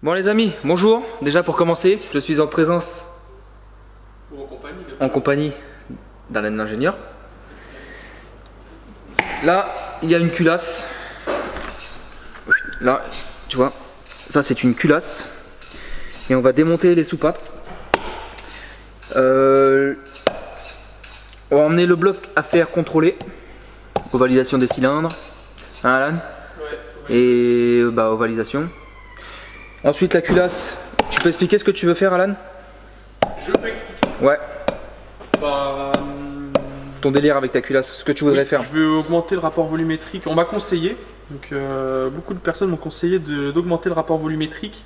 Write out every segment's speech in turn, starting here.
Bon les amis, bonjour. Déjà pour commencer, je suis en présence en compagnie d'Alan l'ingénieur. Là, il y a une culasse. Là, tu vois, ça c'est une culasse. Et on va démonter les soupapes. On va emmener le bloc à faire contrôler. Ovalisation des cylindres. Hein Alan? Ouais. Et ovalisation. Ensuite la culasse. Tu peux expliquer ce que tu veux faire Alan? Je peux expliquer. Ouais. Bah, Ton délire avec ta culasse, ce que tu voudrais faire. Je veux augmenter le rapport volumétrique. On m'a conseillé, donc beaucoup de personnes m'ont conseillé d'augmenter le rapport volumétrique.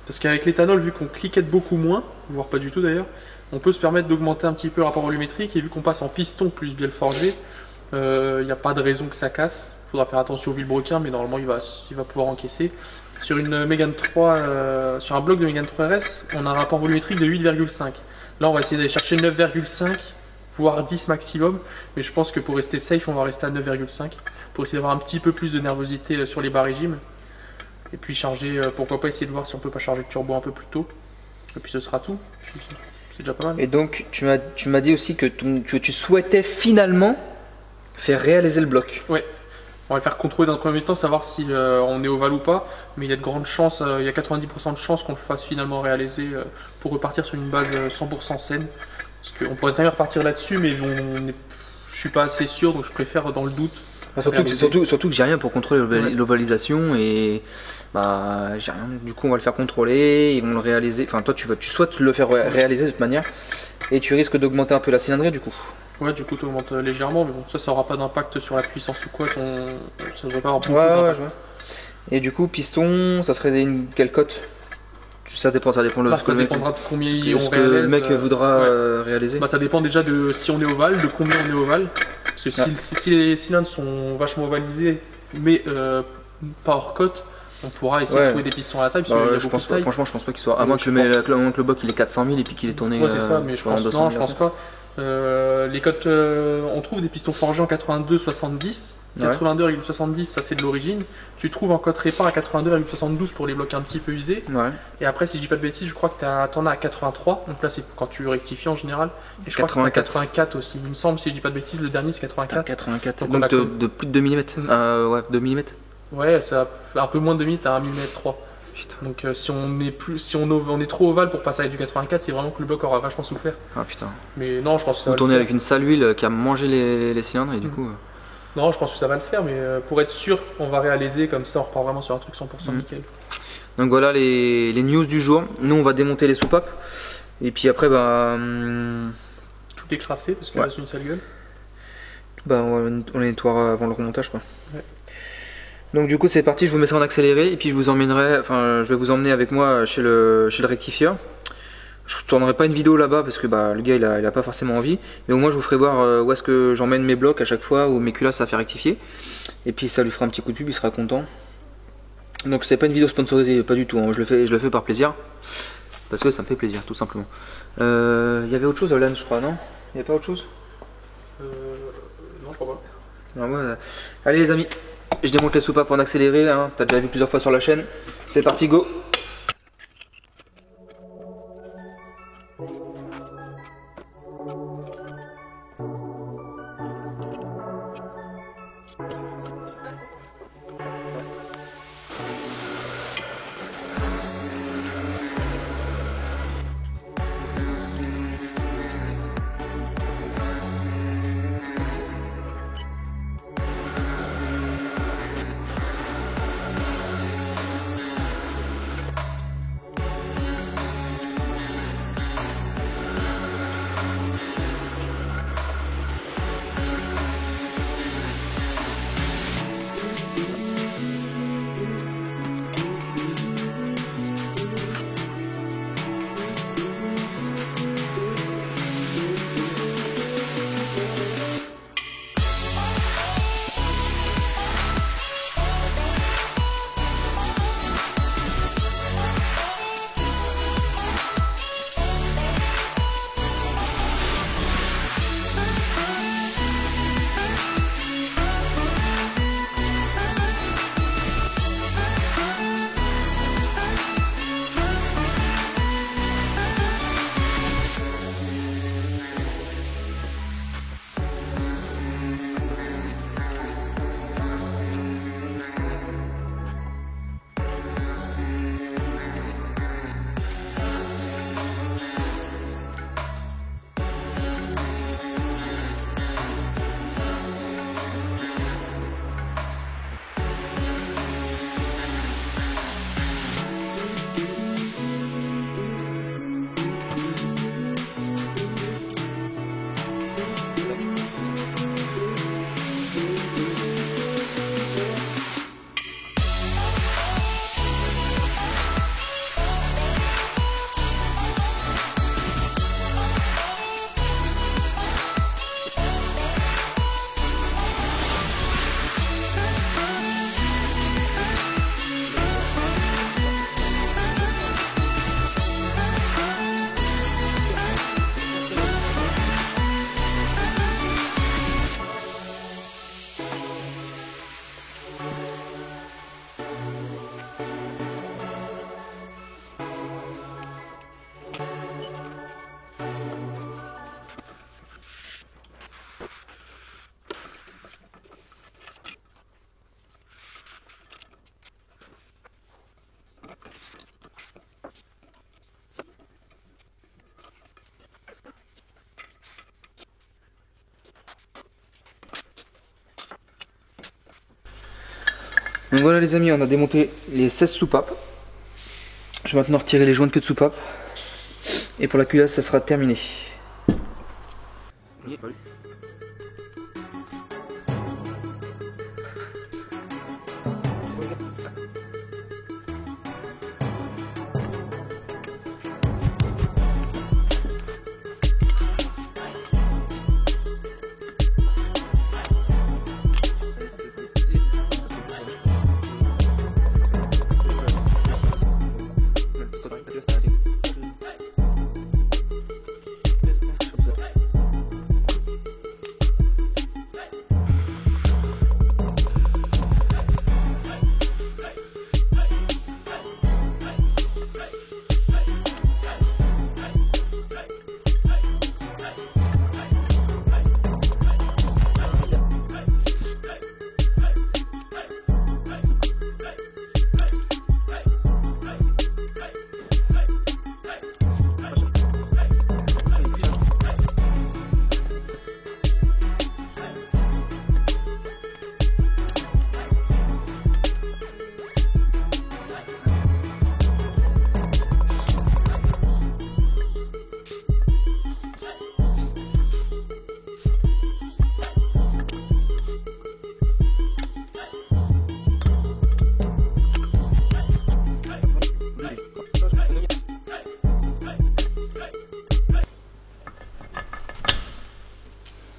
Parce qu'avec l'éthanol, vu qu'on cliquette beaucoup moins, voire pas du tout d'ailleurs, on peut se permettre d'augmenter un petit peu le rapport volumétrique. Et vu qu'on passe en piston plus bielle forgée, il n'y a pas de raison que ça casse. Il faudra faire attention au vilebrequin, mais normalement il va pouvoir encaisser. Sur une Mégane 3, sur un bloc de Mégane 3 RS, on a un rapport volumétrique de 8,5. Là on va essayer d'aller chercher 9,5, voire 10 maximum. Mais je pense que pour rester safe, on va rester à 9,5. Pour essayer d'avoir un petit peu plus de nervosité sur les bas régimes. Et puis charger, pourquoi pas essayer de voir si on peut pas charger le turbo un peu plus tôt. Et puis ce sera tout. C'est déjà pas mal. Et donc tu m'as dit aussi que tu souhaitais finalement faire réaliser le bloc. Ouais. On va le faire contrôler dans un premier temps, savoir si on est ovale ou pas. Mais il y a de grandes chances, il y a 90% de chances qu'on le fasse finalement réaliser pour repartir sur une base 100% saine. Parce qu'on pourrait très bien repartir là-dessus, mais je suis pas assez sûr, donc je préfère dans le doute. Surtout que j'ai rien pour contrôler l'ovalisation et j'ai rien. Du coup on va le faire contrôler, ils vont le réaliser. Enfin toi tu souhaites le faire réaliser de toute manière et tu risques d'augmenter un peu la cylindrée du coup. Ouais, du coup tu augmentes légèrement, mais bon ça aura pas d'impact sur la puissance ou quoi. Ça ne devrait pas avoir beaucoup d'impact. Ouais. Et du coup piston, ça serait quelle cote? Ça dépendra de ça dépendra de combien le mec voudra réaliser. Ça dépend déjà de si on est ovale, de combien on est ovale. Parce que si les cylindres sont vachement ovalisés, mais pas hors cote, on pourra essayer de trouver des pistons à la taille. Franchement, je pense pas qu'il soit. À moins que le bloc il est 400 000 et puis qu'il est tourné. Ouais, c'est ça, mais je pense pas. Les cotes, on trouve des pistons forgés en 82,70. 82,70, ça c'est de l'origine. Tu trouves en cote répar à 82,72 pour les blocs un petit peu usés. Ouais. Et après, si je dis pas de bêtises, je crois que t'en as à 83. Donc là, c'est quand tu rectifies en général. Et je crois que t'as 84 aussi. Il me semble, si je dis pas de bêtises, le dernier c'est 84. 84. Donc de plus de 2 mm. Ouais, 2 mm. Ouais, ça un peu moins de 2 mm, t'as 1 mm 3. Putain. Donc si on est trop ovale pour passer avec du 84, c'est vraiment que le bloc aura vachement souffert. Ah putain. Mais non, je pense que ça va tourner avec une sale huile qui a mangé les cylindres et du coup. Non, je pense que ça va le faire, mais pour être sûr, on va réaliser comme ça, on repart vraiment sur un truc 100% nickel. Donc voilà les news du jour. Nous, on va démonter les soupapes. Et puis après, tout est crassé parce que là, c'est une sale gueule. On les nettoiera avant le remontage, quoi. Ouais. Donc du coup, c'est parti. Je vous mets ça en accéléré et puis je vais vous emmener avec moi chez le rectifieur. Je tournerai pas une vidéo là-bas parce que le gars il a pas forcément envie, mais au moins je vous ferai voir où est-ce que j'emmène mes blocs à chaque fois, ou mes culasses à faire rectifier, et puis ça lui fera un petit coup de pub, il sera content. Donc c'est pas une vidéo sponsorisée, pas du tout, hein. je le fais par plaisir, parce que ça me fait plaisir tout simplement. Il y avait autre chose Alan, je crois, non? Il n'y avait pas autre chose? Non, je crois pas. Non, ouais. Allez les amis, je démonte les soupapes en accéléré, hein. T'as déjà vu plusieurs fois sur la chaîne, c'est parti, go! Donc voilà les amis, on a démonté les 16 soupapes. Je vais maintenant retirer les joints de queue de soupape. Et pour la culasse, ça sera terminé.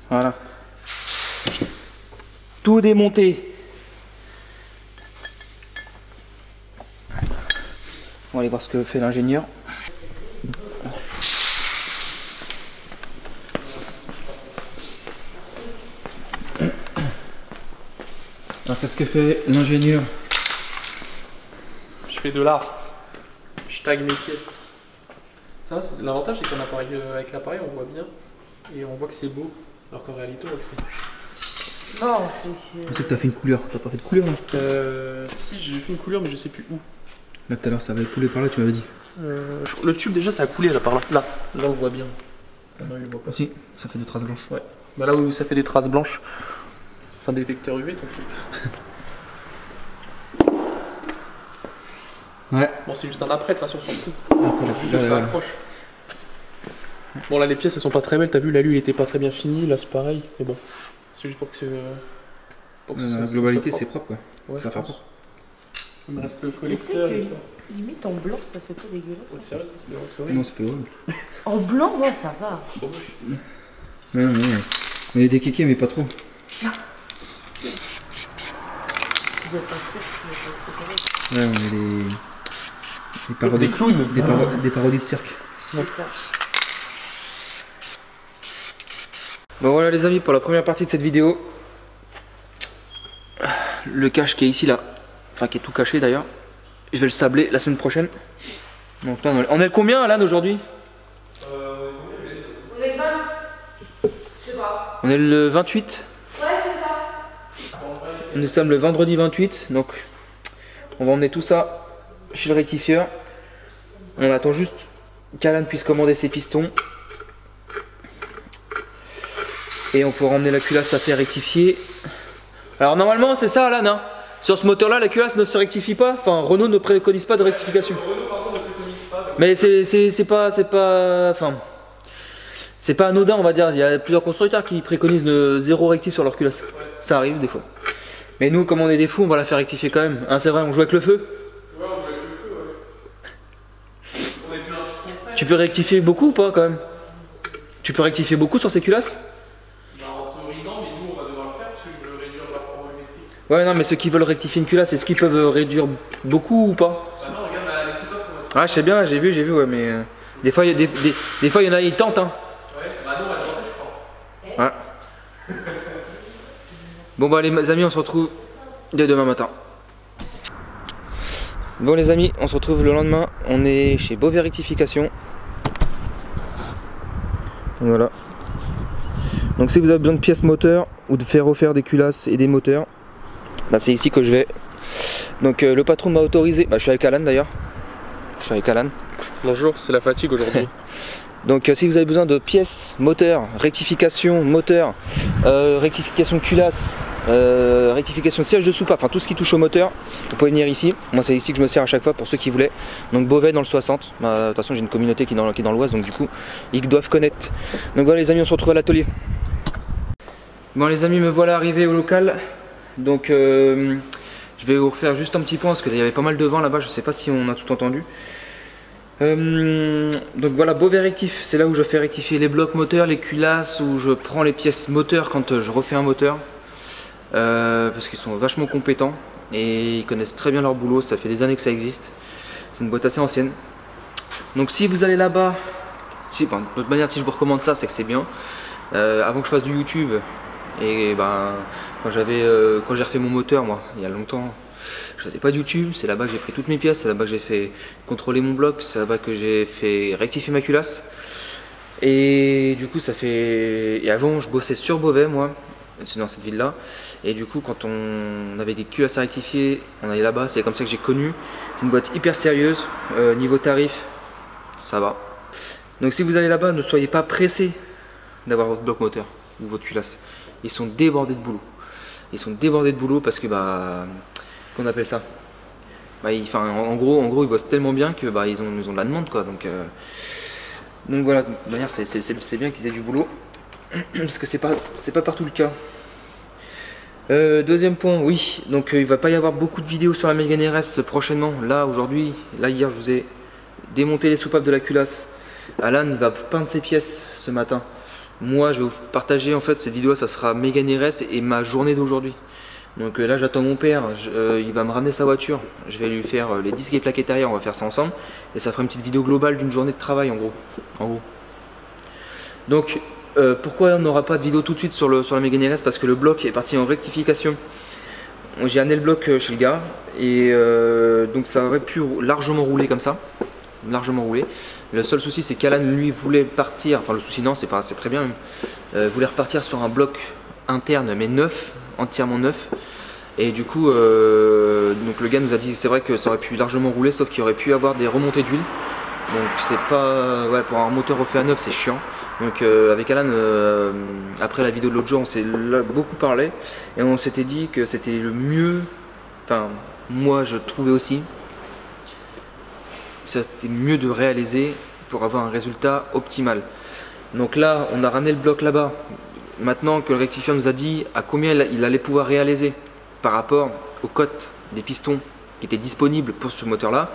Voilà. Tout démonté. On va aller voir ce que fait l'ingénieur. Alors qu'est-ce que fait l'ingénieur? Je fais de l'art. Je tag mes pièces. Ça, l'avantage c'est qu'un appareil avec l'appareil on voit bien et on voit que c'est beau. Alors qu'en réalité on voit que c'est... Non, c'est Je sais que t'as fait une couleur. T'as pas fait de couleur là? Si, j'ai fait une couleur mais je sais plus où. Là tout à l'heure ça avait coulé par là, tu m'avais dit. Le tube déjà ça a coulé là par là. Là on le voit bien. Non, il voit pas. Si, ça fait des traces blanches. Ouais. Bah là où ça fait des traces blanches, c'est un détecteur UV ton truc. Ouais. Bon c'est juste un après, de toute façon on s'en fout. Après, Juste ça accroche. Bon là les pièces elles sont pas très belles, t'as vu l'alu il était pas très bien fini, là c'est pareil, mais bon. C'est juste pour que la globalité c'est propre quoi. Ouais, ça va faire propre. Il me reste le collecteur et ça. limite en blanc, ça fait tout dégueulasse. Ouais, sérieux, c'est horrible. Non c'est pas horrible. En blanc, ouais, ça va. C'est trop moche. Non, non. On est des kékés mais pas trop. Vous êtes pas sûr que c'est pas Ouais, on est des parodies. Des clowns. Des parodies de cirque. c'est ça. Bon voilà les amis, pour la première partie de cette vidéo, le cache qui est ici là, enfin qui est tout caché d'ailleurs, je vais le sabler la semaine prochaine. Donc là on est le combien Alan aujourd'hui? On est le 20, je sais pas. On est le 28. Ouais, c'est ça. Nous sommes le vendredi 28, donc on va emmener tout ça chez le rectifieur. On attend juste qu'Alan puisse commander ses pistons. Et on pourra emmener la culasse à faire rectifier. Alors normalement c'est ça Alan, hein. Sur ce moteur là la culasse ne se rectifie pas. Enfin Renault ne préconise pas de rectification. Mais c'est pas enfin c'est pas anodin on va dire. Il y a plusieurs constructeurs qui préconisent de zéro rectif sur leur culasse. Ça arrive des fois. Mais nous comme on est des fous on va la faire rectifier quand même. Hein, c'est vrai on joue avec le feu. Ouais, on joue avec le feu, ouais. On est plus un piston près. Tu peux rectifier beaucoup ou pas quand même? Tu peux rectifier beaucoup sur ces culasses? Bah, en théorie, non, mais nous on va devoir le faire parce que je veux réduire le rapport volumétrique. Ouais non mais ceux qui veulent rectifier une culasse, est-ce qu'ils peuvent réduire beaucoup ou pas? Bah, non, regarde, la sous-top qu'on va Ah je sais bien, j'ai vu ouais mais des fois il y en a ils tentent hein. Ouais, bah non, on va le tenter, je crois. Ouais. Bon bah les amis on se retrouve dès demain matin. Bon les amis on se retrouve le lendemain, on est chez Beauvais Rectification. Voilà. Donc si vous avez besoin de pièces moteurs ou de faire refaire des culasses et des moteurs, bah c'est ici que je vais. Donc le patron m'a autorisé, bah je suis avec Alan d'ailleurs. Je suis avec Alan. Bonjour, c'est la fatigue aujourd'hui. Donc si vous avez besoin de pièces, moteurs, rectification, moteur, rectification de culasse rectification siège de soupape, enfin tout ce qui touche au moteur, vous pouvez venir ici. Moi c'est ici que je me sers à chaque fois pour ceux qui voulaient. Donc Beauvais dans le 60, de toute façon j'ai une communauté qui est dans l'Oise, donc du coup ils doivent connaître. Donc voilà les amis, on se retrouve à l'atelier. Bon les amis, me voilà arrivé au local. Donc je vais vous refaire juste un petit point parce qu'il y avait pas mal de vent là-bas, je sais pas si on a tout entendu. Donc voilà, Beauvais Rectif, c'est là où je fais rectifier les blocs moteurs, les culasses, où je prends les pièces moteurs quand je refais un moteur. Parce qu'ils sont vachement compétents et ils connaissent très bien leur boulot, ça fait des années que ça existe. C'est une boîte assez ancienne. Donc si vous allez là-bas, de toute manière si je vous recommande ça, c'est que c'est bien. Avant que je fasse du YouTube, et quand j'ai refait mon moteur, moi, il y a longtemps, je faisais pas de YouTube, c'est là-bas que j'ai pris toutes mes pièces, c'est là-bas que j'ai fait contrôler mon bloc, c'est là-bas que j'ai fait rectifier ma culasse. Et du coup ça fait... Et avant je bossais sur Beauvais moi, c'est dans cette ville là. Et du coup quand on avait des culasses à rectifier, on allait là-bas, c'est comme ça que j'ai connu. C'est une boîte hyper sérieuse, niveau tarif, ça va. Donc si vous allez là-bas, ne soyez pas pressé d'avoir votre bloc moteur ou votre culasse. Ils sont débordés de boulot. Ils sont débordés de boulot parce que qu'on appelle ça, en gros ils bossent tellement bien que ils ont de la demande quoi. Donc voilà, de toute manière c'est bien qu'ils aient du boulot parce que c'est pas partout le cas. Deuxième point, oui, donc il va pas y avoir beaucoup de vidéos sur la Mégane RS prochainement. Là aujourd'hui, hier je vous ai démonté les soupapes de la culasse. Alan il va peindre ses pièces ce matin. Moi je vais vous partager en fait cette vidéo, ça sera Mégane RS et ma journée d'aujourd'hui. Donc là j'attends mon père, il va me ramener sa voiture, je vais lui faire les disques et plaquettes arrière, on va faire ça ensemble. Et ça fera une petite vidéo globale d'une journée de travail en gros. Donc pourquoi on n'aura pas de vidéo tout de suite sur la Mégane RS? Parce que le bloc est parti en rectification. J'ai amené le bloc chez le gars et donc ça aurait pu largement rouler comme ça. Largement roulé. Le seul souci c'est qu'Alan lui voulait partir, enfin le souci non c'est très bien même, voulait repartir sur un bloc interne mais neuf, entièrement neuf. Et du coup donc le gars nous a dit c'est vrai que ça aurait pu largement rouler sauf qu'il aurait pu avoir des remontées d'huile. Donc c'est pas, ouais, pour un moteur refait à neuf c'est chiant. Donc avec Alan après la vidéo de l'autre jour on s'est beaucoup parlé et on s'était dit que c'était le mieux, enfin moi je trouvais aussi c'était mieux de réaliser pour avoir un résultat optimal. Donc là on a ramené le bloc là-bas. Maintenant que le rectifieur nous a dit à combien il allait pouvoir réaliser par rapport aux cotes des pistons qui étaient disponibles pour ce moteur là,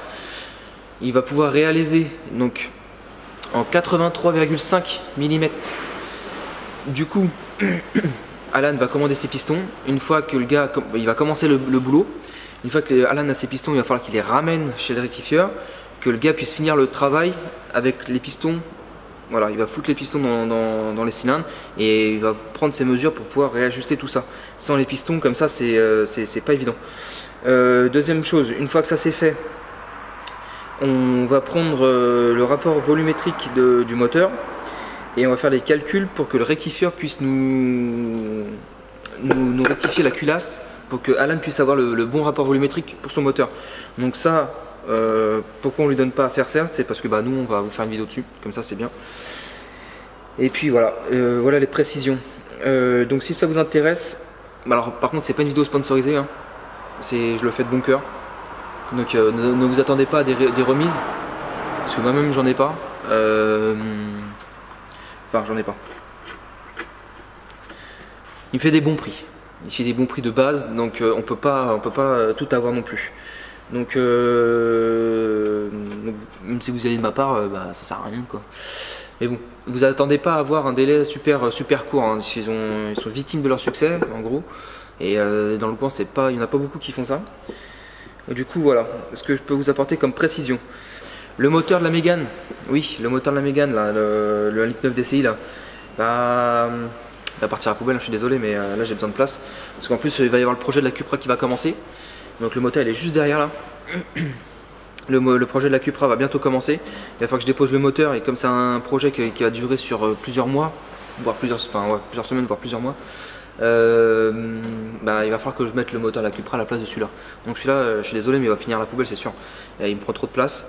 il va pouvoir réaliser donc en 83,5 mm. Du coup Alan va commander ses pistons. Une fois que le gars il va commencer le boulot, une fois que Alan a ses pistons, il va falloir qu'il les ramène chez le rectifieur, que le gars puisse finir le travail avec les pistons. Voilà, il va foutre les pistons dans les cylindres et il va prendre ses mesures pour pouvoir réajuster tout ça. Sans les pistons comme ça c'est pas évident. Deuxième chose, une fois que ça c'est fait, on va prendre le rapport volumétrique du moteur et on va faire les calculs pour que le rectifieur puisse nous rectifier la culasse pour que Alan puisse avoir le bon rapport volumétrique pour son moteur. Donc ça, pourquoi on lui donne pas à faire, c'est parce que nous on va vous faire une vidéo dessus, comme ça c'est bien. Et puis voilà, voilà les précisions. Donc si ça vous intéresse, alors par contre c'est pas une vidéo sponsorisée, hein. Je le fais de bon cœur. Donc ne vous attendez pas à des remises, parce que moi-même j'en ai pas. Enfin j'en ai pas. Il me fait des bons prix. Il fait des bons prix de base, donc on peut pas tout avoir non plus. Donc même si vous y allez de ma part, ça sert à rien quoi. Mais bon, vous attendez pas à avoir un délai super court, hein. Ils sont victimes de leur succès en gros. Et dans le coin il n'y en a pas beaucoup qui font ça. Du coup voilà, ce que je peux vous apporter comme précision. Le moteur de la Mégane, oui, le moteur de la Mégane, là, le 1,9 litre DCI là, il va partir à la poubelle, je suis désolé mais là j'ai besoin de place. Parce qu'en plus il va y avoir le projet de la Cupra qui va commencer. Donc le moteur il est juste derrière là. Le projet de la Cupra va bientôt commencer. Il va falloir que je dépose le moteur et comme c'est un projet qui va durer sur plusieurs mois, voire plusieurs semaines, voire plusieurs mois. Il va falloir que je mette le moteur de la Cupra à la place de celui-là. Donc celui-là, je suis désolé, mais il va finir à la poubelle, c'est sûr. Il me prend trop de place.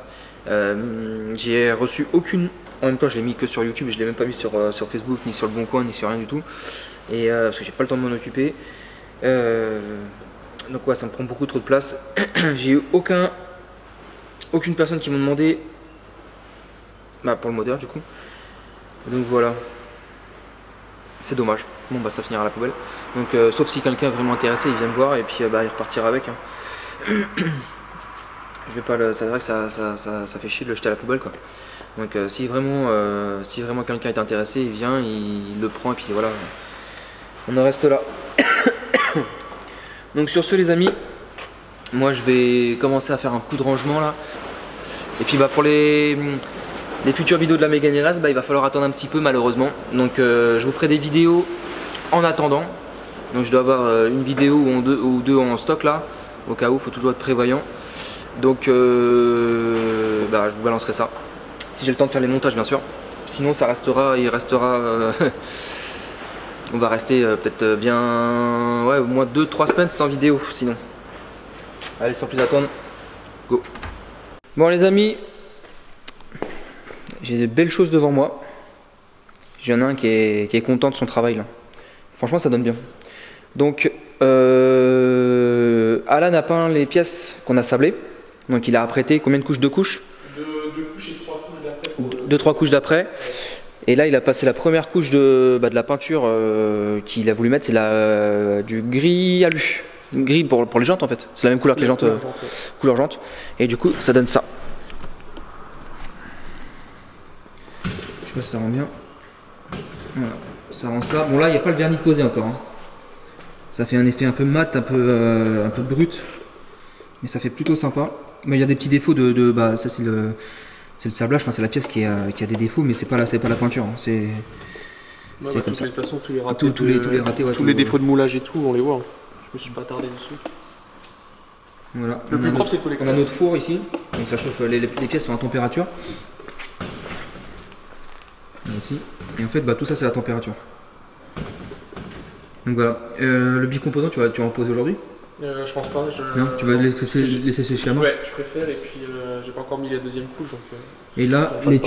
J'ai reçu aucune. En même temps, je l'ai mis que sur YouTube et je l'ai même pas mis sur Facebook, ni sur le Bon Coin, ni sur rien du tout. Et parce que j'ai pas le temps de m'en occuper. Donc ouais, ça me prend beaucoup trop de place. J'ai eu aucune personne qui m'a demandé pour le modeur du coup. Donc voilà. C'est dommage. Bon bah ça finira à la poubelle. Donc sauf si quelqu'un est vraiment intéressé, il vient me voir et puis il repartira avec. Hein. Je vais pas le. C'est vrai que ça fait chier de le jeter à la poubelle quoi. Donc si vraiment quelqu'un est intéressé, il vient, il le prend et puis voilà. On en reste là. Donc sur ce les amis, moi je vais commencer à faire un coup de rangement là. Et puis pour les futures vidéos de la Mégane RS, il va falloir attendre un petit peu malheureusement. Donc je vous ferai des vidéos en attendant. Donc je dois avoir une vidéo ou deux en stock là. Au cas où, il faut toujours être prévoyant. Donc je vous balancerai ça. Si j'ai le temps de faire les montages bien sûr. Sinon ça restera, on va rester peut-être bien au moins 2-3 semaines sans vidéo sinon. Allez, sans plus attendre, go. Bon les amis, j'ai de belles choses devant moi. Il y en a un qui est content de son travail là. Franchement ça donne bien. Donc Alan a peint les pièces qu'on a sablées. Donc il a apprêté combien de couches? 2 couches? 2 couches et 3 couches d'après. 2-3 couches d'après. Et là il a passé la première couche de la peinture qu'il a voulu mettre, c'est du gris alu. Gris pour les jantes en fait. C'est la même couleur que les jantes. Couleur jante. Et du coup ça donne ça. Je sais pas si ça rend bien. Voilà. Ça rend ça. Bon là il n'y a pas le vernis posé encore. Hein. Ça fait un effet un peu mat, un peu brut. Mais ça fait plutôt sympa. Mais il y a des petits défauts ça c'est le sablage, enfin c'est la pièce qui a des défauts, mais c'est pas la peinture. Hein. C'est comme ça. De toute façon tous les ratés, tous les ratés, tous les défauts de moulage et tout, on les voit. Hein. Je me suis pas attardé dessus. Voilà. Le plus propre c'est le collecteur. On a notre four ici, donc ça chauffe. Les pièces sont à température. Ici. Et en fait tout ça c'est la température. Donc voilà. Le bicomposant tu vas en poser aujourd'hui? Je pense pas. Non, tu vas laisser sécher à mort. Ouais, je préfère et puis j'ai pas encore mis la deuxième couche donc. Et là, les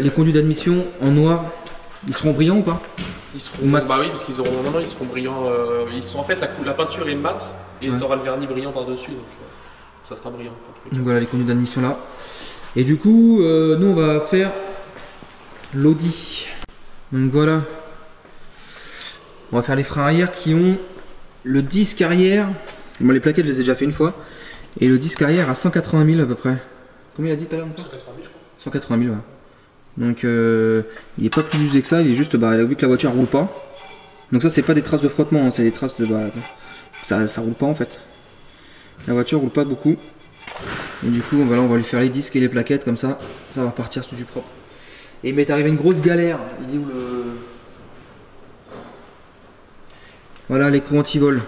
conduits d'admission en noir, ils seront brillants ou pas? Ils seront mat. Bah oui, parce qu'ils auront ils seront brillants. Ils sont en fait la peinture est mat et tu auras le vernis brillant par dessus donc ça sera brillant. Donc voilà les conduits d'admission là. Et du coup, nous on va faire l'Audi. Donc voilà. On va faire les freins arrière qui ont le disque arrière. Bon, les plaquettes je les ai déjà fait une fois. Et le disque arrière à 180 000 à peu près. Combien il a dit tout à l'heure? 180 000 je crois. 180 000 ouais. Donc il est pas plus usé que ça, il est juste vu que la voiture roule pas. Donc ça c'est pas des traces de frottement, hein, c'est des traces de ça roule pas en fait. La voiture roule pas beaucoup. Et du coup on va lui faire les disques et les plaquettes comme ça va partir sous du propre. Et il m'est arrivé une grosse galère. Il est où le. Voilà l'écrou anti-vol.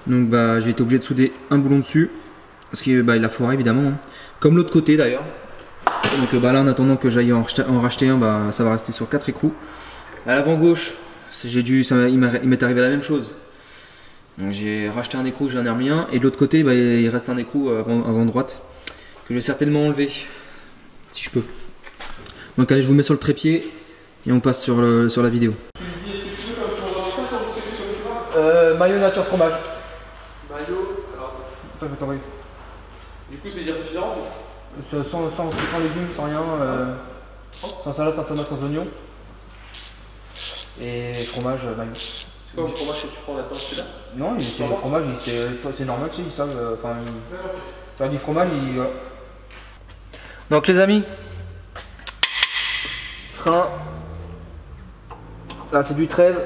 Donc j'ai été obligé de souder un boulon dessus. Parce qu'il a foiré évidemment. Hein. Comme l'autre côté d'ailleurs. Donc là en attendant que j'aille en racheter un, ça va rester sur 4 écrous. À l'avant gauche, il m'est arrivé la même chose. Donc j'ai racheté un écrou, j'en ai remis un. Et de l'autre côté, il reste un écrou avant droite. Que je vais certainement enlever. Si je peux. Donc allez, je vous mets sur le trépied. Et on passe sur la vidéo. Maillot nature fromage. Maillot, alors. Attends, je vais t'envoyer. Du coup, c'est dire différent. Sans légumes, sans rien. Sans salade, sans tomate, sans oignon. Et fromage, maillot. C'est quoi le fromage que tu prends là-dedans, celui-là? Non, c'est le fromage, c'est normal, tu sais, ils savent. Faire du fromage, voilà. Donc les amis, frein. Là c'est du 13.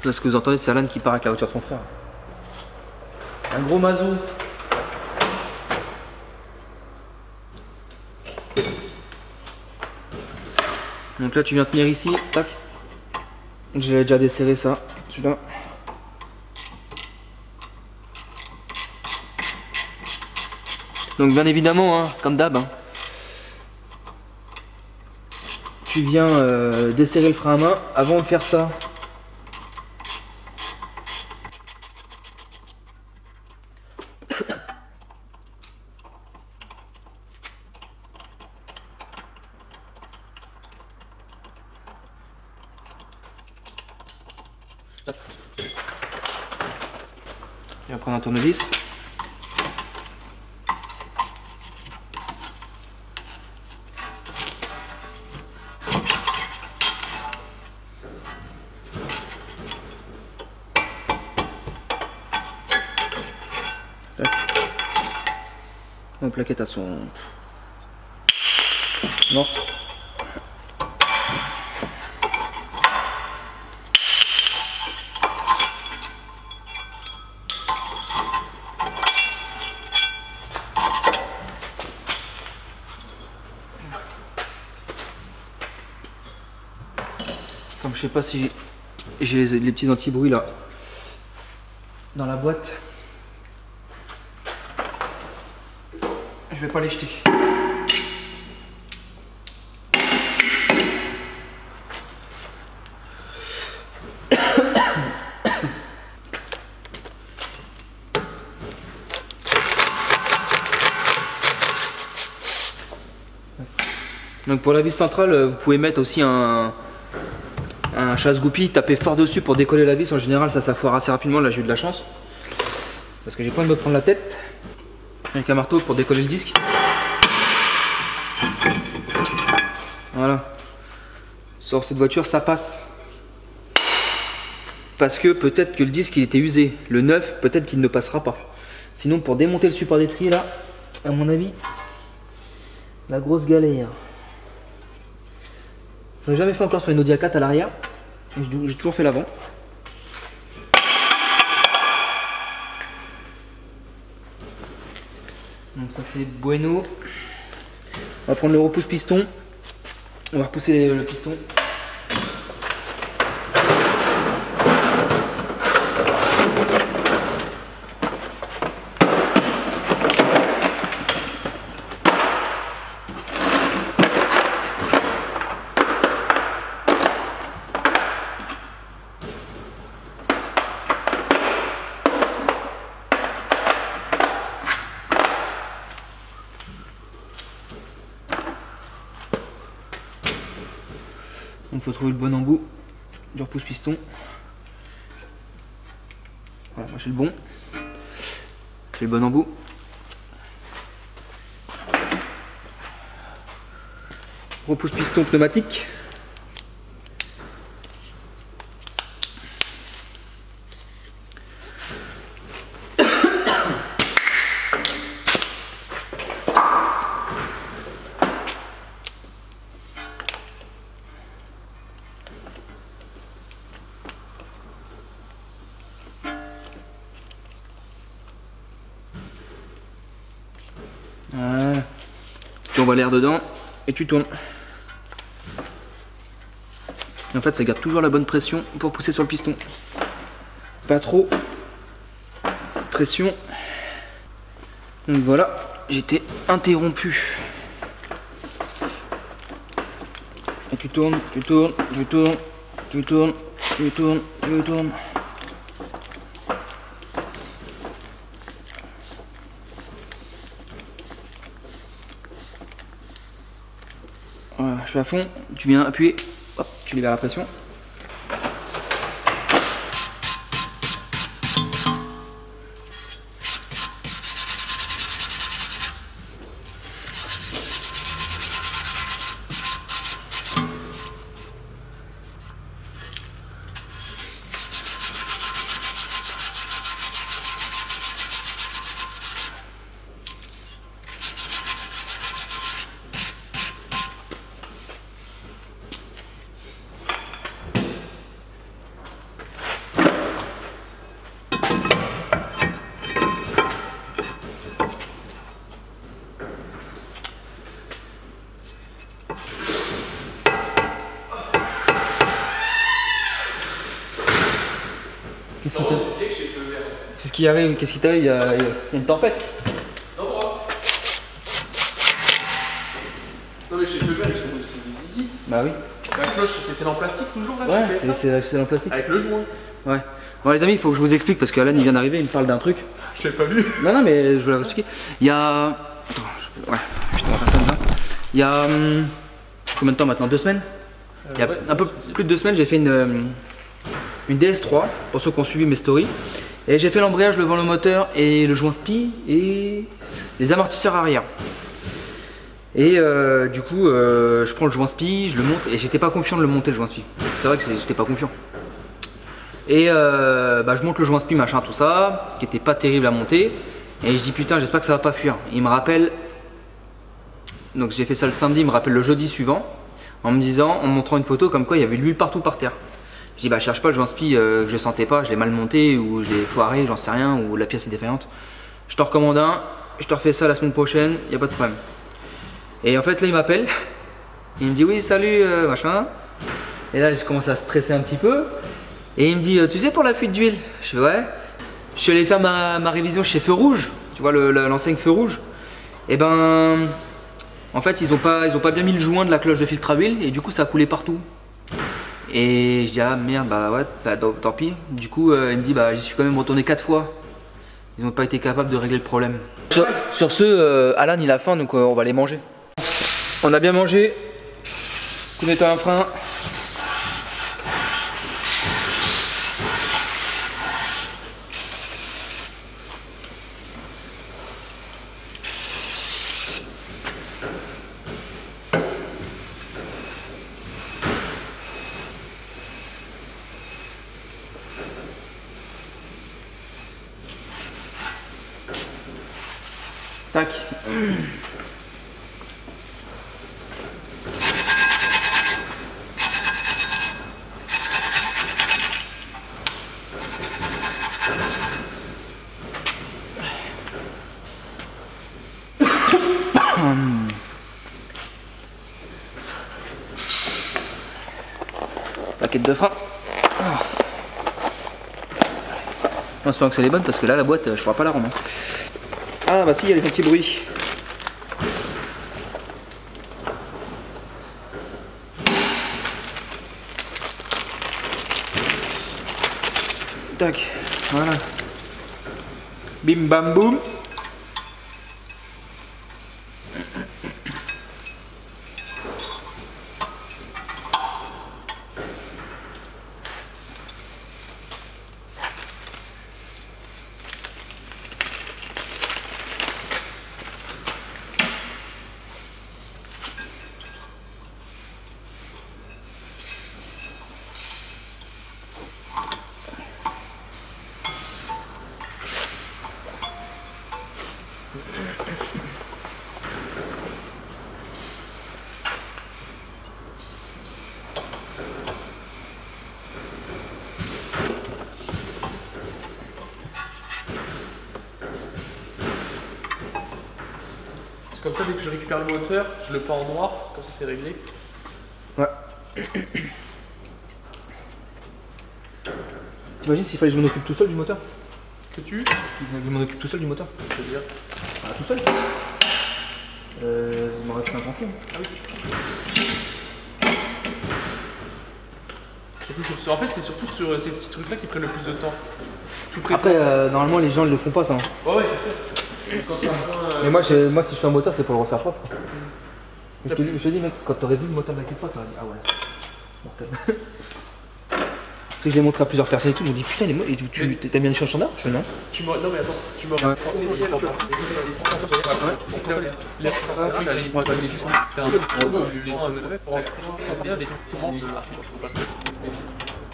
Là ce que vous entendez c'est Alan qui part avec la voiture de son frère. Un gros mazou. Donc là tu viens tenir ici, tac. J'ai déjà desserré ça, celui-là. Donc bien évidemment, hein, comme d'hab, hein, tu viens desserrer le frein à main avant de faire ça. prendre un tournevis. La plaquette à son... Non. Comme je sais pas si j'ai les petits anti-bruits là dans la boîte. Je vais pas les jeter. Donc pour la vis centrale, vous pouvez mettre aussi un chasse-goupille, taper fort dessus pour décoller la vis. En général, ça foire assez rapidement. Là, j'ai eu de la chance parce que j'ai pas envie de me prendre la tête. Avec un marteau pour décoller le disque. Voilà. Sur cette voiture, ça passe. Parce que peut-être que le disque il était usé. Le neuf, peut-être qu'il ne passera pas. Sinon, pour démonter le support d'étrier, là, à mon avis, la grosse galère. Je n'ai jamais fait encore sur une Audi A4 à l'arrière. J'ai toujours fait l'avant. Donc ça c'est bueno. On va prendre le repousse piston. On va repousser le piston. Donc il faut trouver le bon embout du repousse piston. Voilà, moi j'ai le bon. J'ai le bon embout. Repousse piston pneumatique. Voilà. Tu envoies l'air dedans et tu tournes. Et en fait, ça garde toujours la bonne pression pour pousser sur le piston. Pas trop. Pression. Donc voilà, j'étais interrompu. Et tu tournes, tu tournes, tu tournes, tu tournes, tu tournes, tu tournes. Voilà, je fais à fond, tu viens appuyer, hop, tu libères la pression. Qu'est-ce qui arrive? Qu'est-ce qui t'arrive? Il y a une tempête. Non, mais chez Feu Vert, c'est des zizi. Bah oui. La cloche, c'est en plastique toujours là? Ouais, c'est en plastique. Avec le joint. Ouais. Bon les amis, il faut que je vous explique parce qu'Alan il vient d'arriver, il me parle d'un truc. Je t'avais pas vu. Non, mais je vais leur expliquer. Il y a... Attends, ouais, putain, on va faire ça dedans. Il y a... combien de temps maintenant? 2 semaines? Il y a un peu plus de 2 semaines, j'ai fait une DS3, pour ceux qui ont suivi mes stories. Et j'ai fait l'embrayage, le le moteur et le joint spi et les amortisseurs arrière. Et du coup, je prends le joint spi, je le monte et j'étais pas confiant de le monter le joint spi. C'est vrai que j'étais pas confiant. Et je monte le joint spi, machin, tout ça, qui était pas terrible à monter. Et je dis putain, j'espère que ça va pas fuir. Il me rappelle, donc j'ai fait ça le samedi, il me rappelle le jeudi suivant, en me disant, en me montrant une photo comme quoi il y avait de l'huile partout par terre. Je dis bah cherche pas le joint spi que je sentais pas, je l'ai mal monté ou je l'ai foiré, j'en sais rien, ou la pièce est défaillante. Je te recommande un, je te refais ça la semaine prochaine, il n'y a pas de problème. Et en fait là il m'appelle, il me dit oui salut machin. Et là je commence à stresser un petit peu. Et il me dit tu sais pour la fuite d'huile? Je fais ouais. Je suis allé faire ma révision chez Feu Rouge, tu vois l'enseigne Feu Rouge. Et ben en fait ils ont pas bien mis le joint de la cloche de filtre à huile et du coup ça a coulé partout. Et je dis ah merde bah ouais tant pis. Du coup il me dit bah j'y suis quand même retourné 4 fois. Ils n'ont pas été capables de régler le problème. Sur ce Alan il a faim donc on va les manger. On a bien mangé. Coup d'état un frein. Tac. Paquet de frein. On espère que c'est les bonnes parce que là la boîte je pourrais pas la rendre. Ah bah si, il y a les anti-bruits. Tac, voilà. Bim bam boum. Comme ça, dès que je récupère le moteur, je le peins en noir, comme ça c'est réglé. Ouais. T'imagines s'il fallait que je m'en occupe tout seul du moteur? Que tu Je m'en occupe tout seul du moteur? C'est-à-dire Ah, tout seul? Il m'aurait fait un pantalon. Ah oui. En fait, c'est surtout sur ces petits trucs-là qui prennent le plus de temps. Après, normalement, les gens ils le font pas ça. Hein. Ouais, ouais, c'est sûr. Quand Mais moi, si je fais un moteur, c'est pour le refaire propre. Je te dis, mec, quand t'aurais vu le moteur de la Clipa, t'aurais dit, ah ouais, mortel. Parce que je l'ai montré à plusieurs personnes et tout, ils m'ont dit, putain, t'as bien les changements d'art? Je fais non. Non, mais attends, tu m'aurais. Ouais.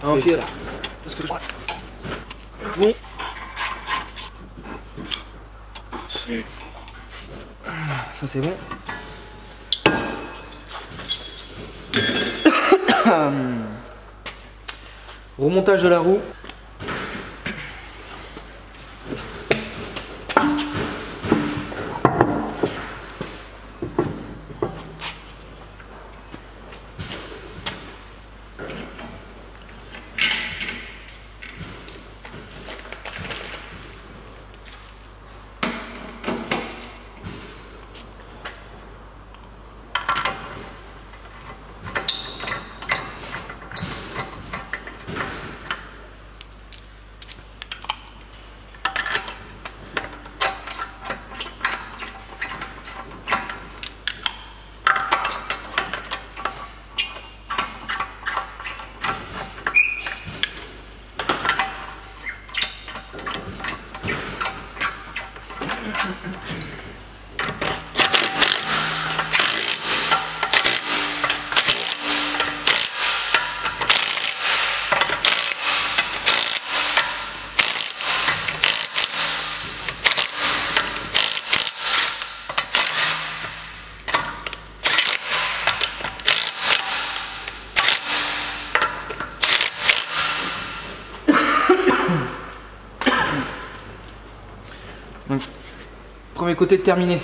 Ah, ok, là. Bon. Ça c'est bon. Remontage de la roue. Donc, premier côté terminé.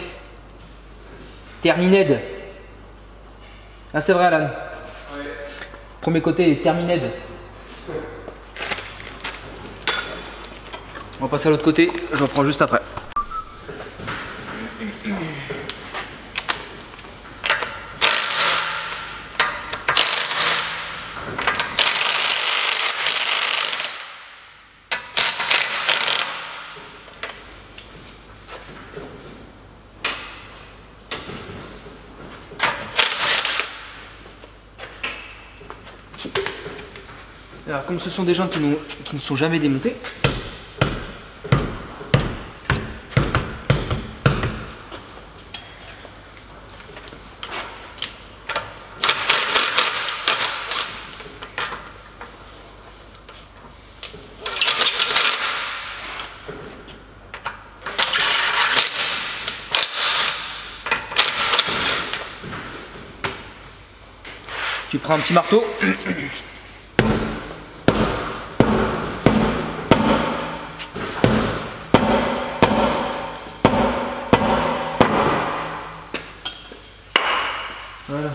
Termined. Ah, c'est vrai, Alan. Ouais. Premier côté est termined. On va passer à l'autre côté, je reprends juste après. Alors, comme ce sont des gens qui ne sont jamais démontés, tu prends un petit marteau. Voilà.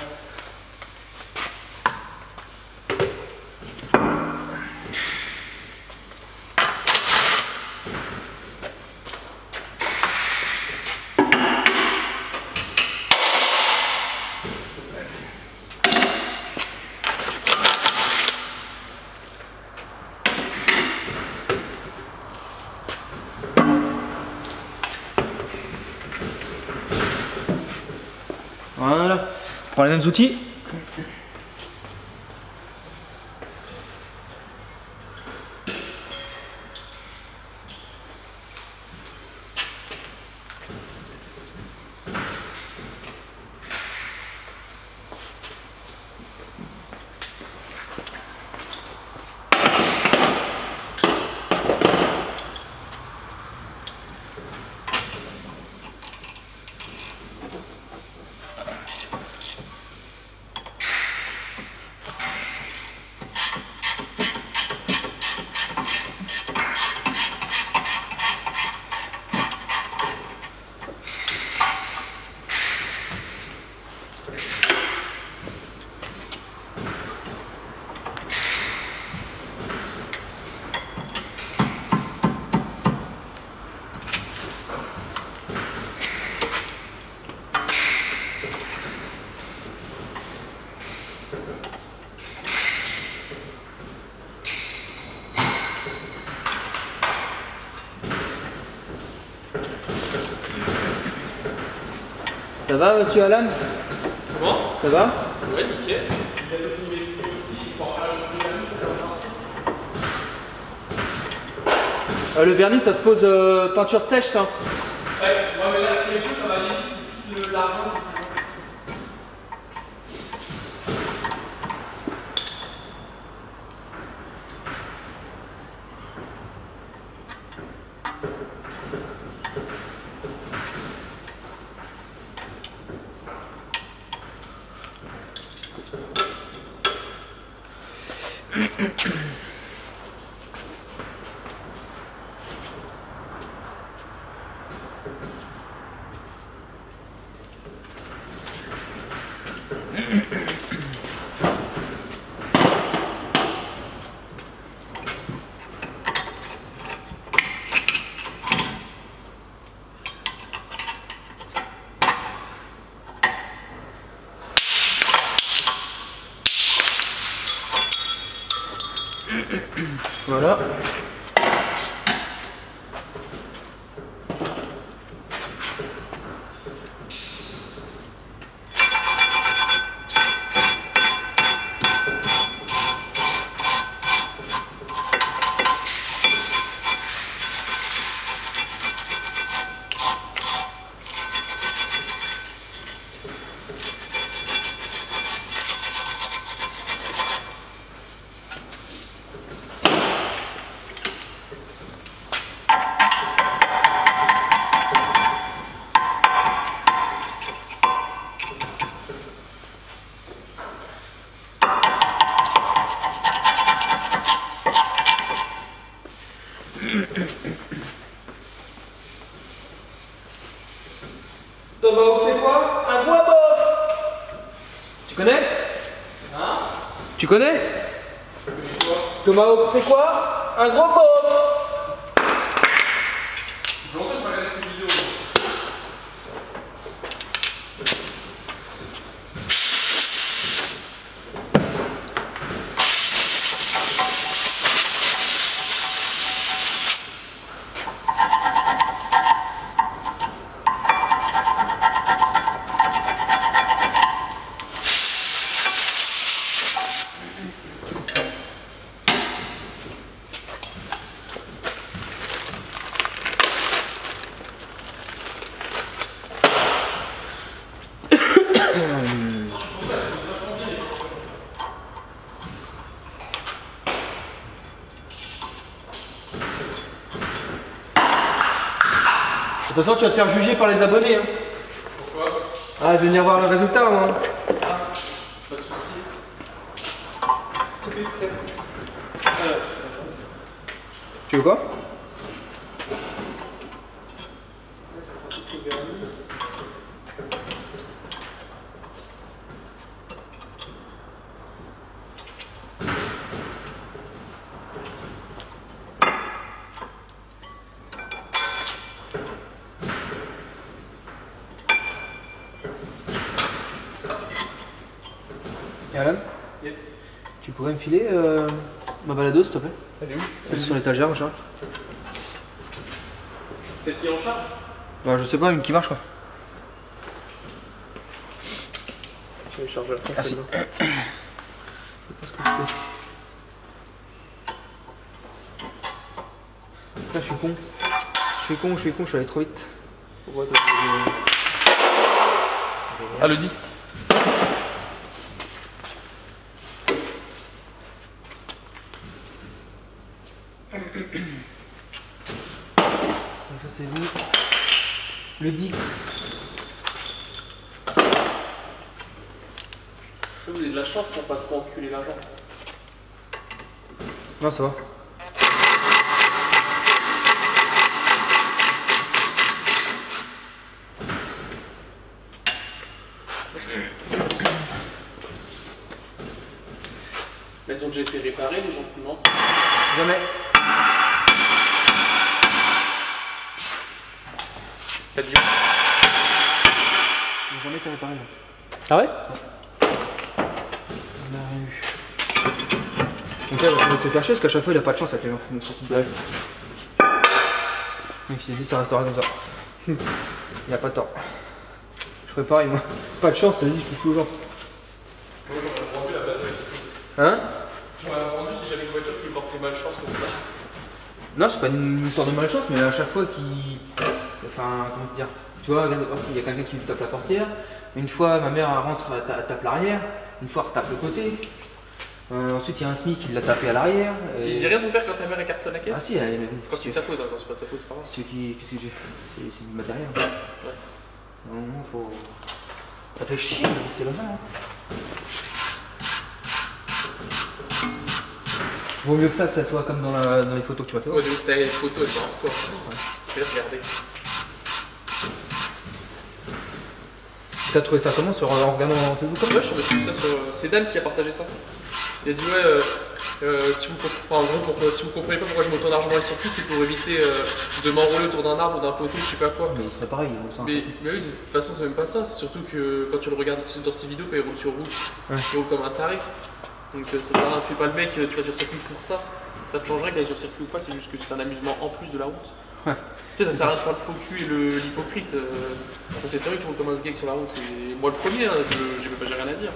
Voilà. On prend les mêmes outils. Ça va, monsieur Alan? Comment? Ça va? Ouais, nickel. Bientôt fini mes vidéos aussi. Bon, Le vernis, ça se pose peinture sèche, hein. ouais, mais là, sur les coups, ça va aller vite. C'est plus l'argent. Voilà. Tomahawk, c'est quoi? Un gros bof. Tu connais? Hein? Tu connais? Tomahawk, c'est quoi? Un gros bof. J'ai longtemps que je pas regardé cette vidéo. Attention, tu vas te faire juger par les abonnés. Hein. Pourquoi? Ah, je vais venir voir le résultat, moi. Ah, pas de soucis. Tout est prêt. Tu veux quoi? Et Alan, Yes. tu pourrais me filer ma baladeuse, s'il te plaît? Elle est où? C'est sur l'étagère, machin. Celle qui est en charge? Bah, je sais pas, une qui marche quoi. Je vais charger après. Merci. Ça, je suis con. Je suis allé trop vite. Ah, le disque? Donc ça c'est lui. Le Dix. Ça, vous avez de la chance, ça n'a pas trop enculé la jambe. Non, ça va. Mais elles ont déjà été réparées, les gens, non? Jamais. T'as dit J'ai jamais été réparé. Ah ouais? On a rien eu. Donc là, il va se faire chier parce qu'à chaque fois il a pas de chance avec les gens. Donc, Ouais. il s'est dit ça restera comme ça. Il a pas tort. Je ferais pareil moi. Pas de chance, vas-y, je touche tout aux gens. Moi, j'aurais vendu la base. Hein? J'aurais vendu si j'avais une voiture qui me portait malchance comme ça. Non, c'est pas une histoire de malchance, mais à chaque fois qu'il. Enfin, comment te dire? Tu vois, regarde, hop, il y a quelqu'un qui lui tape la portière. Une fois, ma mère elle rentre, elle tape l'arrière. Une fois, elle tape le côté. Ensuite, il y a un SMIC qui l'a tapé à l'arrière. Et... Il dit rien, mon père, quand ta mère écarte la caisse? Ah si, elle Quand c'est de sa faute, hein, quand c'est pas de sa faute, c'est pas grave. Qu'est-ce que j'ai? C'est du matériel. Ouais. Non, faut. Ça fait chier, c'est comme ça. Hein. Vaut mieux que ça soit comme dans les photos que tu vas faire. Ouais, donc t'as les photos, elles sont en sport. Je vais regarder. T'as trouvé ça comment en regardant en Facebook comme Ouais, je me suis dit ça sur. C'est Dan qui a partagé ça. Il a dit ouais, si vous comprenez pas pourquoi je m'auto largement les circuits, c'est pour éviter de m'enrouler autour d'un arbre ou d'un poteau, je sais pas quoi. Mais c'est pareil, on sent. Mais oui, de toute façon, c'est même pas ça. C'est surtout que quand tu le regardes dans ces vidéos, quand il roule sur route, Ouais. il roule comme un taré. Donc ça sert à rien, fais pas le mec, tu vas sur circuit pour ça. Ça te changerait qu'il aille sur circuit ou pas, c'est juste que c'est un amusement en plus de la route. Ouais. Tu sais, ça sert à rien de faire le faux cul et l'hypocrite. On sait très bien que tu roules comme un sgeg sur la route. Et moi le premier, hein, j'ai rien à dire.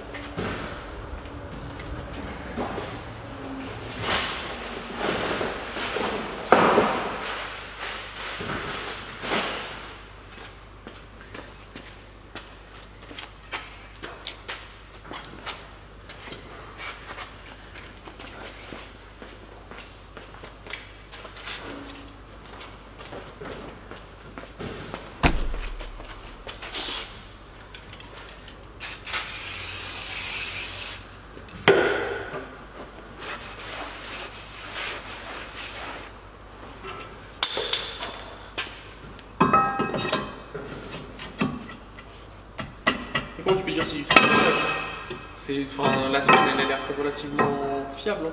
Et comment tu peux dire c'est du tout fiable? Enfin, la scène elle a l'air relativement fiable. Hein.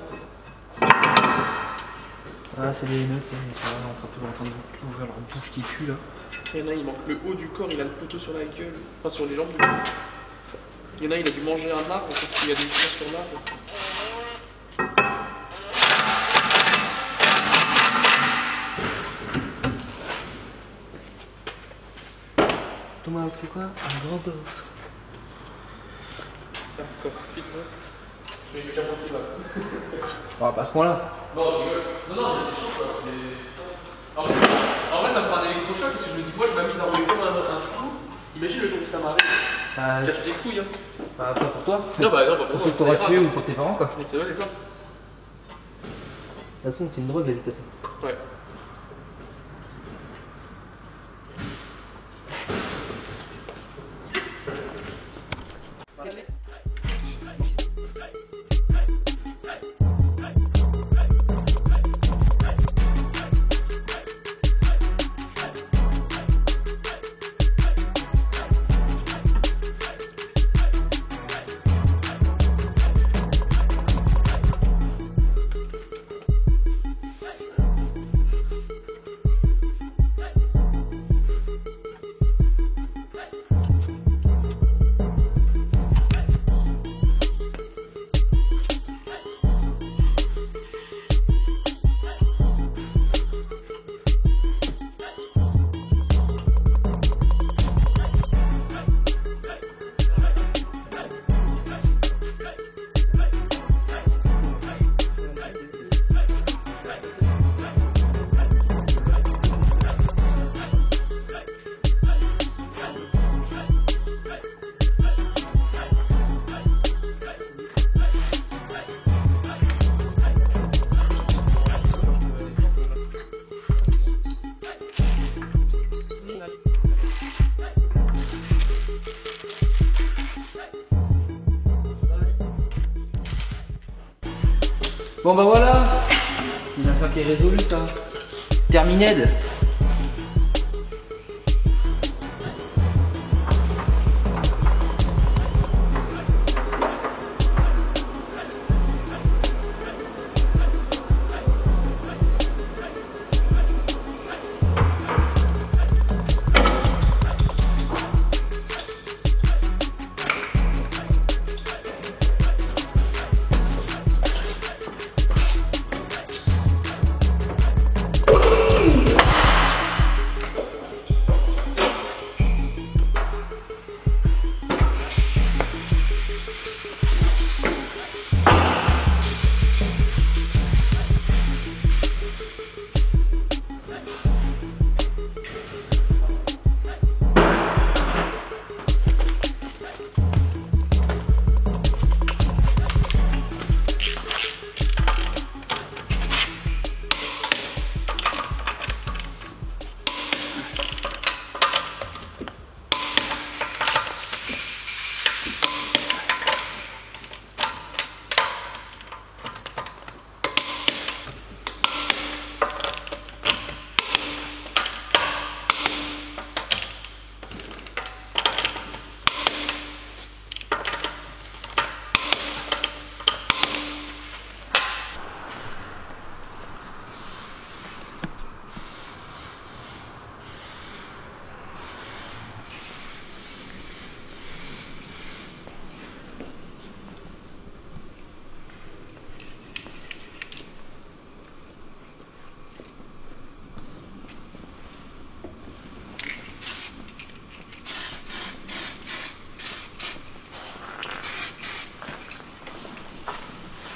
Ah, c'est des notes, on est encore toujours en train d'ouvrir leur bouche qui pue là. Il y en a, il manque le haut du corps, il a le couteau sur la gueule, enfin sur les jambes du coup. Il y en a, il a dû manger un arbre parce qu'il y a des histoires sur l'arbre. Thomas, c'est quoi? Un grand bœuf. C'est hardcore, speedrun. Je vais lui dire mon qui va. Ah, pas à ce point-là. Non, je rigole. Non, mais c'est chaud quoi. En vrai, ça me fait un électrochoc parce que je me dis, moi je m'amuse à rouler comme un fou. Imagine le jour où ça m'arrive. Casse les couilles, hein. Pas pour toi. Non, bah, Pour pour ceux que t'auras tué ou pour tes parents, quoi. Mais c'est vrai, c'est ça. De toute façon, c'est une drogue la vitesse. Ouais. Bon bah voilà, une affaire qui est résolue ça. Termined.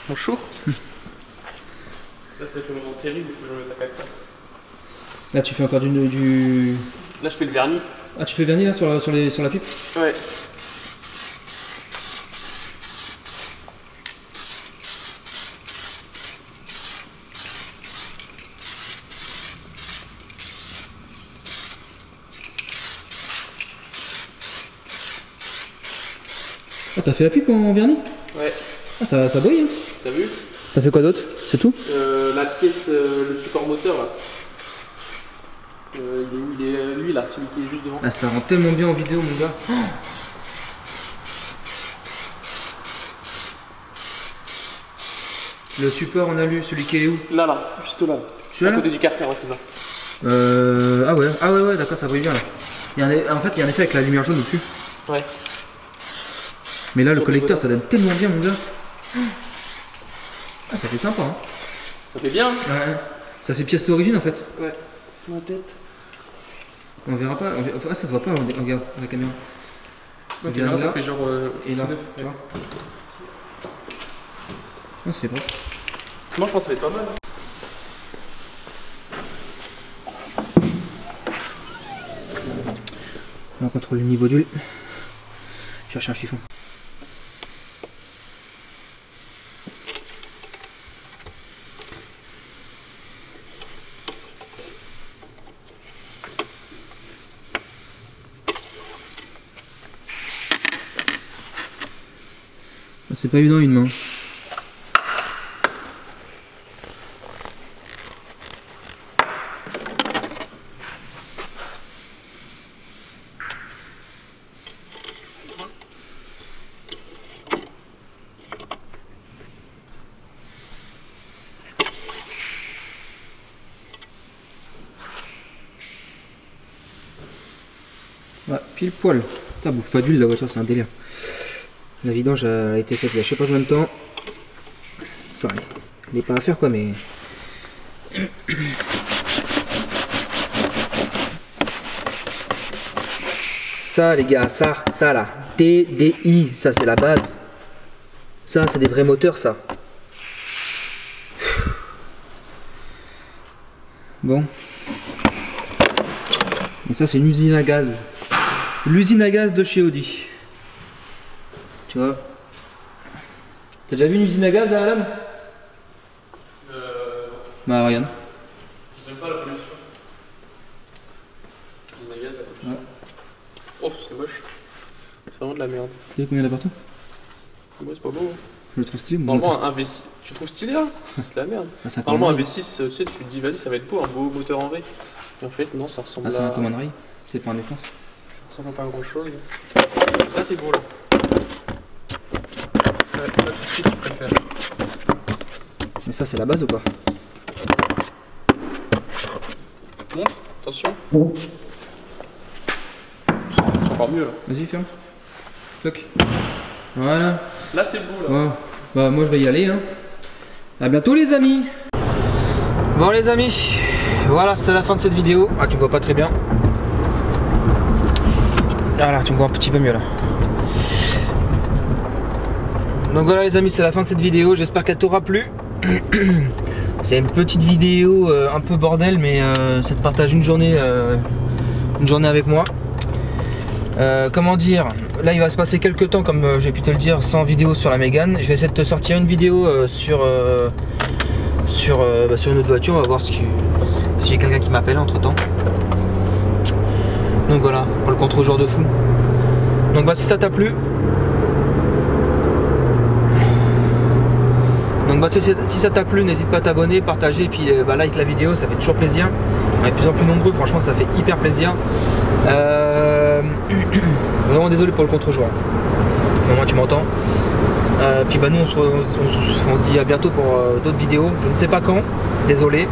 Mon chaud. Là, ça va être le moment terrible où je vais mettre la caca. Là tu fais encore du... Là, je fais le vernis. Ah tu fais vernis là sur la pipe? Ouais. Ah t'as fait la pipe en vernis? Ouais. Ah ça brille hein. T'as vu? T'as fait quoi d'autre? C'est tout? La pièce, le support moteur là. Il est lui là, celui qui est juste devant. Ah ça rend tellement bien en vidéo mon gars. Oh Le support en alu, celui qui est où? Là, juste là. Celui-là À côté du carter, ouais, c'est ça. Ah ouais, d'accord, ça brille bien là. En fait, il y a un effet avec la lumière jaune au-dessus. Ouais. Mais là, le Sur collecteur, des ça donne tellement bien, mon gars. Ah, ça fait sympa, hein. Ça fait bien. Ouais. Ça fait pièce d'origine en fait. Ouais. Sur ma tête. On verra pas. Ah, ça se voit pas, regarde, la caméra. Ok, Regarde là, ça là. fait genre. Et là, tout neuf, tu ouais. vois. Non, ça fait propre. Moi, je pense que ça va être pas mal. On contrôle le niveau d'huile. Chercher un chiffon. C'est pas évident une main. Ouais, pile poil. Putain, bouffe pas d'huile la voiture, c'est un délire. La vidange a été faite il y a je sais pas combien de temps. Enfin, il n'est pas à faire quoi, mais. Ça, les gars, ça là. TDI, ça c'est la base. Ça, c'est des vrais moteurs, ça. Bon. Et ça, c'est une usine à gaz. L'usine à gaz de chez Audi. Tu vois? T'as déjà vu une usine à gaz, là, Alan? Bah, regarde. J'aime pas la pollution. Usine à gaz, Ouais. Oh, c'est moche. C'est vraiment de la merde. Tu sais combien il y en a partout? Ouais, c'est pas beau. Hein. Je le trouve stylé, mon moteur. Normalement, un V6. Tu trouves stylé là? C'est de la merde. Ah, c'est un Normalement, un Command V6, tu sais, tu te dis, vas-y, ça va être beau, un beau moteur en V. Et en fait, non, ça ressemble Ah, c'est à. un Command Rail. C'est pas en essence. Ça ressemble à pas grand chose. Là, c'est beau là. Ouais, là, tout de suite, je préfère. Mais ça, c'est la base ou pas? Monte, attention. C'est encore mieux là. Vas-y, ferme. Toc. Voilà. Là, c'est beau là. Bon. Bah, moi, je vais y aller. Hein. À bientôt, les amis. Bon, les amis. Voilà, c'est la fin de cette vidéo. Ah, tu me vois pas très bien. Voilà, tu me vois un petit peu mieux là. Donc voilà les amis, c'est la fin de cette vidéo, j'espère qu'elle t'aura plu. C'est une petite vidéo un peu bordel, mais c'est de partager une journée avec moi. Comment dire, là il va se passer quelques temps, comme j'ai pu te le dire, sans vidéo sur la Mégane. Je vais essayer de te sortir une vidéo sur une autre voiture, on va voir si j'ai quelqu'un qui m'appelle entre temps. Donc voilà, pour le contre-jour de fou. Donc bah si ça t'a plu, si ça t'a plu, n'hésite pas à t'abonner, partager et puis like la vidéo, ça fait toujours plaisir. On est de plus en plus nombreux, franchement ça fait hyper plaisir. Vraiment désolé pour le contre-jour. Au moins tu m'entends. Puis bah nous on se dit à bientôt pour d'autres vidéos. Je ne sais pas quand, désolé.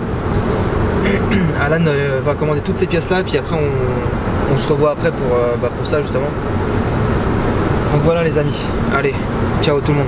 Alan va commander toutes ces pièces là, puis après on se revoit après pour ça justement. Donc voilà les amis, allez, ciao tout le monde.